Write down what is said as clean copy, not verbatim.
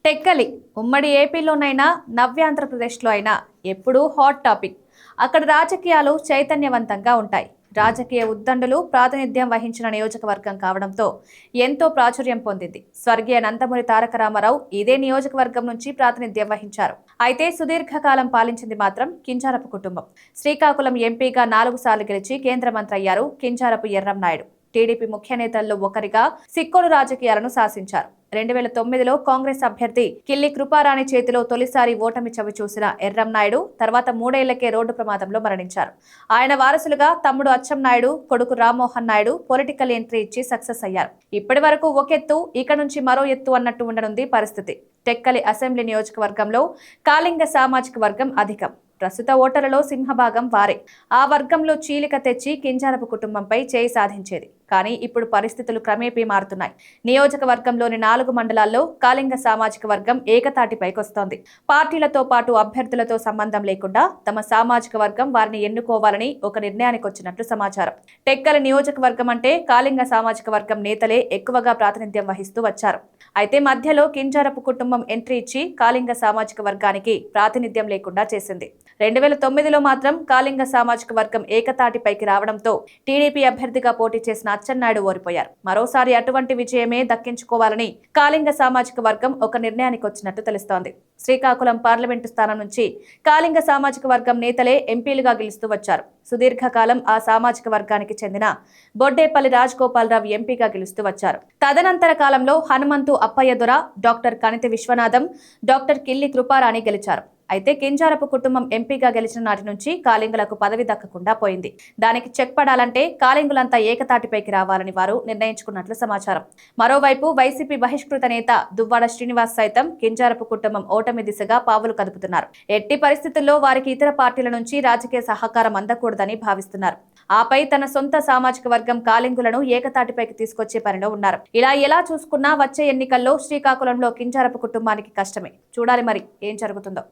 టెక్కలి ఉమ్మడి ఏపీలోనైనా నవ్యాంధ్రప్రదేశ్లో అయినా ఎప్పుడూ హాట్ టాపిక్. అక్కడ రాజకీయాలు చైతన్యవంతంగా ఉంటాయి. రాజకీయ ఉద్దండులు ప్రాతినిధ్యం వహించిన నియోజకవర్గం కావడంతో ఎంతో ప్రాచుర్యం పొందింది. స్వర్గీయ నందమూరి తారక రామారావు ఇదే నియోజకవర్గం నుంచి ప్రాతినిధ్యం వహించారు. అయితే సుదీర్ఘకాలం పాలించింది మాత్రం కింజారపు కుటుంబం. శ్రీకాకుళం ఎంపీగా 4 సార్లు గెలిచి కేంద్ర మంత్రి అయ్యారు కింజారపు ఎర్రంనాయుడు. టీడీపీ ముఖ్య నేతల్లో ఒకరిగా సిక్కోలు రాజకీయాలను శాసించారు. 2009లో కాంగ్రెస్ అభ్యర్థి కిల్లి కృపారాణి చేతిలో తొలిసారి ఓటమి చవిచూసిన ఎర్రంనాయుడు తర్వాత 3 ఏళ్లకే రోడ్డు ప్రమాదంలో మరణించారు. ఆయన వారసులుగా తమ్ముడు అచ్చెన్నాయుడు, కొడుకు రామ్మోహన్ నాయుడు పొలిటికల్ ఎంట్రీ ఇచ్చి సక్సెస్ అయ్యారు. ఇప్పటి వరకు ఒక ఎత్తు, ఇక నుంచి మరో ఎత్తు అన్నట్టు ఉండనుంది పరిస్థితి. టెక్కలి అసెంబ్లీ నియోజకవర్గంలో కాళింగ సామాజిక వర్గం అధికం. ప్రస్తుత ఓటర్లలో సింహభాగం వారే. ఆ వర్గంలో చీలిక తెచ్చి కింజారపు కుటుంబంపై చేయి సాధించేది. కానీ ఇప్పుడు పరిస్థితులు క్రమేపీ మారుతున్నాయి. నియోజకవర్గంలోని 4 మండలాల్లో కాళింగ సామాజిక వర్గం ఏకతాటిపైకొస్తోంది. పార్టీలతో పాటు అభ్యర్థులతో సంబంధం లేకుండా తమ సామాజిక వర్గం వారిని ఎన్నుకోవాలని ఒక నిర్ణయానికి వచ్చినట్లు సమాచారం. టెక్కలి నియోజకవర్గం అంటే కాళింగ సామాజిక వర్గం నేతలే ఎక్కువగా ప్రాతినిధ్యం వహిస్తూ వచ్చారు. అయితే మధ్యలో కింజారపు కుటుంబం ఎంట్రీ ఇచ్చి కాళింగ సామాజిక వర్గానికి ప్రాతినిధ్యం లేకుండా చేసింది. 2009లో మాత్రం కాళింగ సామాజిక వర్గం ఏకతాటిపైకి రావడంతో టీడీపీ అభ్యర్థిగా పోటీ చేసిన అచ్చెన్నాయుడు ఓడిపోయారు. మరోసారి అటువంటి విజయమే దక్కించుకోవాలని కాళింగ సామాజిక వర్గం ఒక నిర్ణయానికి వచ్చినట్టు తెలుస్తోంది. శ్రీకాకుళం పార్లమెంటు స్థానం నుంచి కాళింగ సామాజిక వర్గం నేతలే ఎంపీలుగా గెలుస్తూ వచ్చారు. సుదీర్ఘకాలం ఆ సామాజిక వర్గానికి చెందిన బొడ్డేపల్లి రాజగోపాలరావు ఎంపీగా గెలుస్తూ వచ్చారు. తదనంతర కాలంలో హనుమంతు అప్పయ్యదొర, డాక్టర్ కణితి విశ్వనాథం, డాక్టర్ కిల్లి కృపారాణి గెలిచారు. అయితే కింజారపు కుటుంబం ఎంపీగా గెలిచిన నాటి నుంచి కాళింగులకు పదవి దక్కకుండా పోయింది. దానికి చెక్ పడాలంటే కాళింగులంతా ఏకతాటిపైకి రావాలని వారు నిర్ణయించుకున్నట్లు సమాచారం. మరోవైపు వైసీపీ బహిష్కృత నేత దువ్వాడ శ్రీనివాస్ సైతం కింజారపు కుటుంబం ఓటమి దిశగా పావులు కదుపుతున్నారు. ఎట్టి పరిస్థితుల్లో వారికి ఇతర పార్టీల నుంచి రాజకీయ సహకారం అందకూడదని భావిస్తున్నారు. ఆపై తన సొంత సామాజిక వర్గం కాళింగులను ఏకతాటిపైకి తీసుకొచ్చే పనిలో ఉన్నారు. ఇలా ఎలా చూసుకున్నా వచ్చే ఎన్నికల్లో శ్రీకాకుళంలో కింజారపు కుటుంబానికి కష్టమే. చూడాలి మరి ఏం జరుగుతుందో.